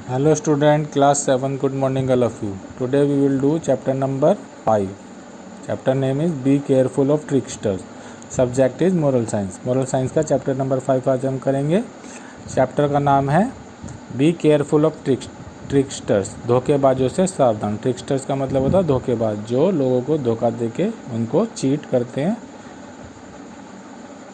Hello student, class 7, good morning all of you. Today we will do chapter number 5. Chapter name is Be Careful of Tricksters. Subject is Moral Science. Moral Science का chapter number 5 आज हम करेंगे. Chapter का नाम है Be Careful of Tricksters. धोखेबाजों से सावधान. Tricksters का मतलब होता है धोखेबाज, जो लोगों को धोखा देके उनको चीट करते हैं,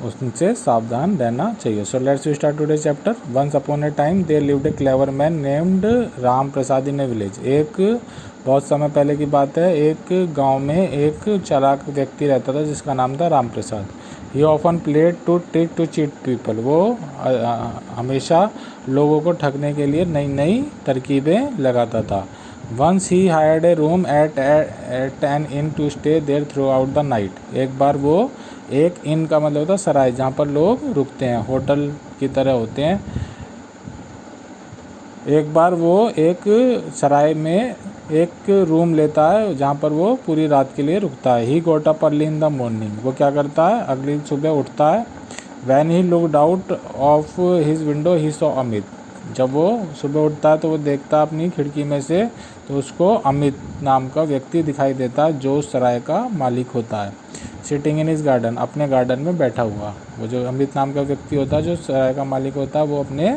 उनसे सावधान रहना चाहिए. So let's we start today chapter. Once upon a time there lived a clever man named Ram Prasad in a village. एक बहुत समय पहले की बात है, एक गांव में एक चालाक व्यक्ति रहता था जिसका नाम था Ram Prasad. He often played to trick to cheat people. वो हमेशा लोगों को ठगने के लिए नई नई तरकीबें लगाता था. Once he hired a room at an inn to stay there throughout the night. एक बार वो एक इन का मतलब होता है सराय, जहाँ पर लोग रुकते हैं, होटल की तरह होते हैं. एक बार वो एक सराय में एक रूम लेता है जहाँ पर वो पूरी रात के लिए रुकता है. He got up early in the morning. वो क्या करता है, अगली सुबह उठता है. When he looked out of his window he saw Amit. जब वो सुबह उठता है तो वो देखता है अपनी खिड़की में से, तो उसको अमित नाम का व्यक्ति दिखाई देता है जो उस सराय का मालिक होता है. Sitting in his garden. अपने गार्डन में बैठा हुआ. वो जो अमित नाम का व्यक्ति होता है जो सराय का मालिक होता है, वो अपने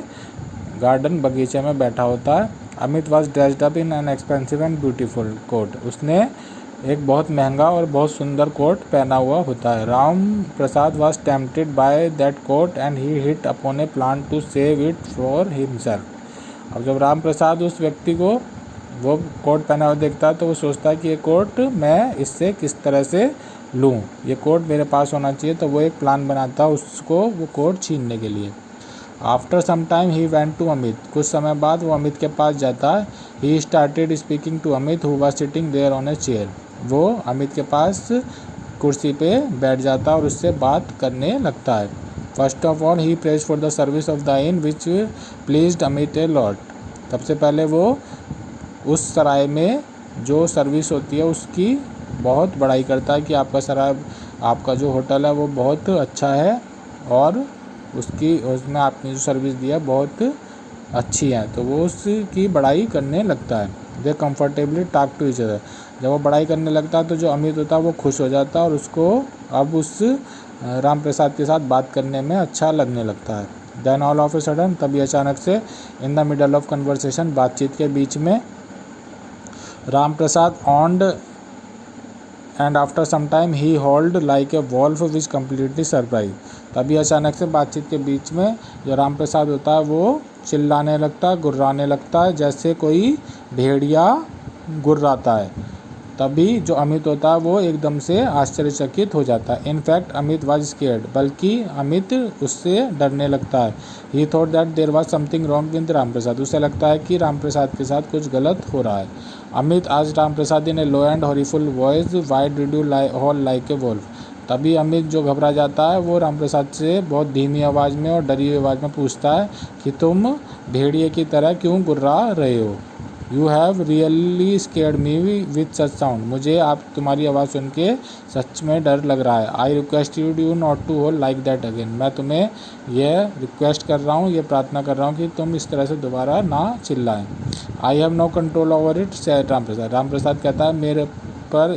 गार्डन बगीचे में बैठा होता है. Amit was dressed up in an expensive and beautiful coat. उसने एक बहुत महंगा और बहुत सुंदर कोट पहना हुआ होता है. Ram Prasad was tempted by that coat and he hit upon a plan to save it for himself. अब जब राम प्रसाद उस व्यक्ति को वो कोट पहना हुआ देखता है तो वो सोचता है कि ये कोट मैं इससे किस तरह से लूँ, ये कोट मेरे पास होना चाहिए. तो वो एक प्लान बनाता है उसको वो कोट छीनने के लिए. After some time he went to Amit. कुछ समय बाद वो अमित के पास जाता है. He started speaking to Amit who was sitting there on a chair. वो अमित के पास कुर्सी पे बैठ जाता है और उससे बात करने लगता है. First of all he praise for the service of the in which pleased Amit a lot. सबसे पहले वो उस सराय में जो सर्विस होती है उसकी बहुत बड़ाई करता है कि आपका सराय, आपका जो होटल है वो बहुत अच्छा है और उसमें आपने जो सर्विस दिया बहुत अच्छी है. तो वो उसकी बड़ाई करने लगता है. They comfortably talk to each other. जब वो बड़ाई करने लगता है तो जो अमित होता है वो खुश हो जाता है और उसको अब उस राम प्रसाद के साथ बात करने में अच्छा लगने लगता है. Then all of a sudden, तभी अचानक से in the middle of conversation, बातचीत के बीच में, Ram Prasad yawned and after some time he howled like a wolf which completely surprise. तभी अचानक से बातचीत के बीच में जो राम प्रसाद होता है वो चिल्लाने लगता है, गुर्राने लगता है जैसे कोई भेड़िया गुर्राता है. तभी जो अमित होता है वो एकदम से आश्चर्यचकित हो जाता है. In fact Amit was scared. बल्कि अमित उससे डरने लगता है. He thought that there was something wrong with Ram Prasad. उसे लगता है कि राम प्रसाद के साथ कुछ गलत हो रहा है. अमित आज Ram Prasad in a low and horrible voice why did you howl like a wolf. तभी अमित जो घबरा जाता है वो राम प्रसाद से बहुत धीमी आवाज़ में और डरी हुई आवाज़ में पूछता है कि तुम भेड़िए की तरह क्यों गुर्रा रहे हो. You have really scared me with such sound. मुझे तुम्हारी आवाज़ सुन के सच में डर लग रहा है. I request you not to hold like that again. मैं तुम्हें यह रिक्वेस्ट कर रहा हूँ, ये प्रार्थना कर रहा हूँ कि तुम इस तरह से दोबारा ना चिल्लाएं. I have no control over it said Ram Prasad. Ram Prasad कहता है मेरे पर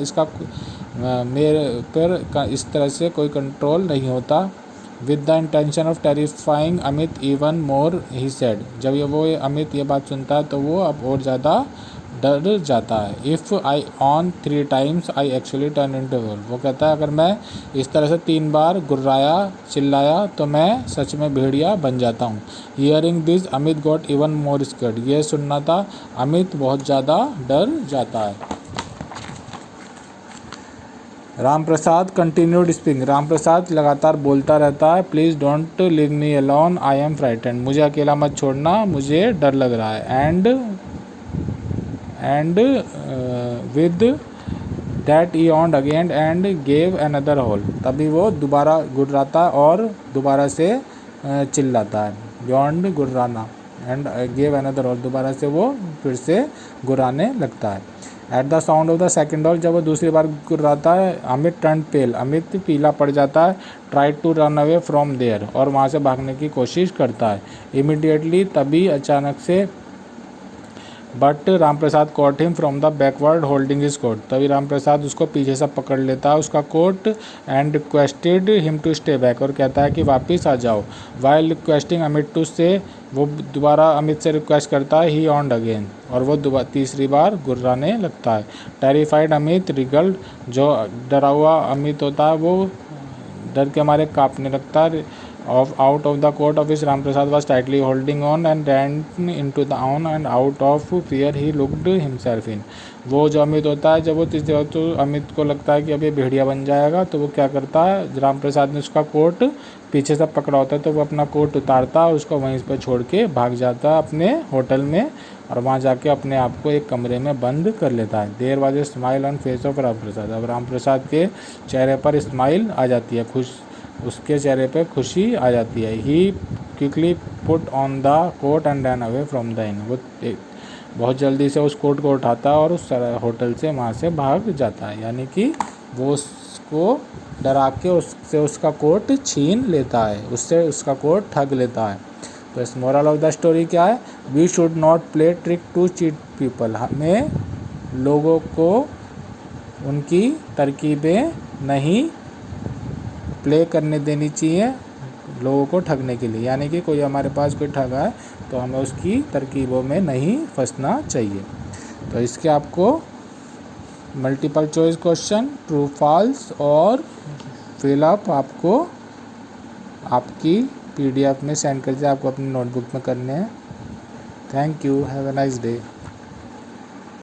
इस तरह से कोई कंट्रोल नहीं होता. With the intention of terrifying Amit even more he said. जब अमित ये बात सुनता है तो वो अब और ज़्यादा डर जाता है. If I on 3 times I actually turn into wolf. वो कहता है अगर मैं इस तरह से 3 बार गुर्राया चिल्लाया तो मैं सच में भेड़िया बन जाता हूँ. Hearing this Amit got even more scared. ये सुनना था अमित बहुत ज़्यादा डर जाता है. Ram Prasad continued speaking. राम प्रसाद लगातार बोलता रहता है. Please don't leave me alone, I am frightened. मुझे अकेला मत छोड़ना, मुझे डर लग रहा है. And with that he howled again and gave another howl. तभी वो दोबारा गुर्राता और दोबारा से चिल्लाता है. यॉन्ड गुर्राना एंड गेव अनदर हॉल. दोबारा से वो फिर से गुर्राने लगता है. At the sound of the second hall. जब वो दूसरी बार गुर्राता है अमित टर्न पेल. अमित पीला पड़ जाता है. Try to run away from there. और वहाँ से भागने की कोशिश करता है. इमीडिएटली तभी अचानक से but Ram Prasad caught him from the backward holding his coat. तभी राम प्रसाद उसको पीछे से पकड़ लेता है उसका coat and requested him to stay back, और कहता है कि वापस आ जाओ। While requesting Amit to stay, वो दोबारा अमित से रिक्वेस्ट करता है। ही ऑन्ड अगेन, और वो तीसरी बार गुर्राने लगता है। टेरिफाइड अमित रिगल्ड, जो डरा हुआ अमित होता है वो डर के मारे कांपने लगता है। Out of the court office Ram Prasad was tightly holding on and ran into the on and out of fear he looked himself in. वो जो अमित होता है, जब वो तीसरी बार तो अमित को लगता है कि अब ये भेड़िया बन जाएगा, तो वो क्या करता है, राम प्रसाद ने उसका कोट पीछे से पकड़ा होता है तो वो अपना कोट उतारता है, उसको वहीं पर छोड़ के भाग जाता है अपने होटल में, और वहाँ जाके अपने आप को एक कमरे में बंद कर लेता है। There was a smile on face of Ram Prasad. अब राम प्रसाद के चेहरे पर स्माइल आ जाती है, उसके चेहरे पे खुशी आ जाती है। He quickly put on the coat and run away from the inn. वो बहुत जल्दी से उस कोट को उठाता है और उस होटल से वहाँ से भाग जाता है, यानी कि वो उसको डरा के उससे उसका कोट छीन लेता है, उससे उसका कोट ठग लेता है। तो इस मोरल ऑफ द स्टोरी क्या है, we should not play trick to cheat people. हमें लोगों को उनकी तरकीबें नहीं प्ले करने देनी चाहिए लोगों को ठगने के लिए, यानी कि कोई हमारे पास कोई ठगा है तो हमें उसकी तरकीबों में नहीं फंसना चाहिए। तो इसके आपको multiple choice question, true false और फिल अप आपको आपकी PDF में सेंड कर दिया, आपको अपनी नोटबुक में करने हैं। Thank you, have a nice day.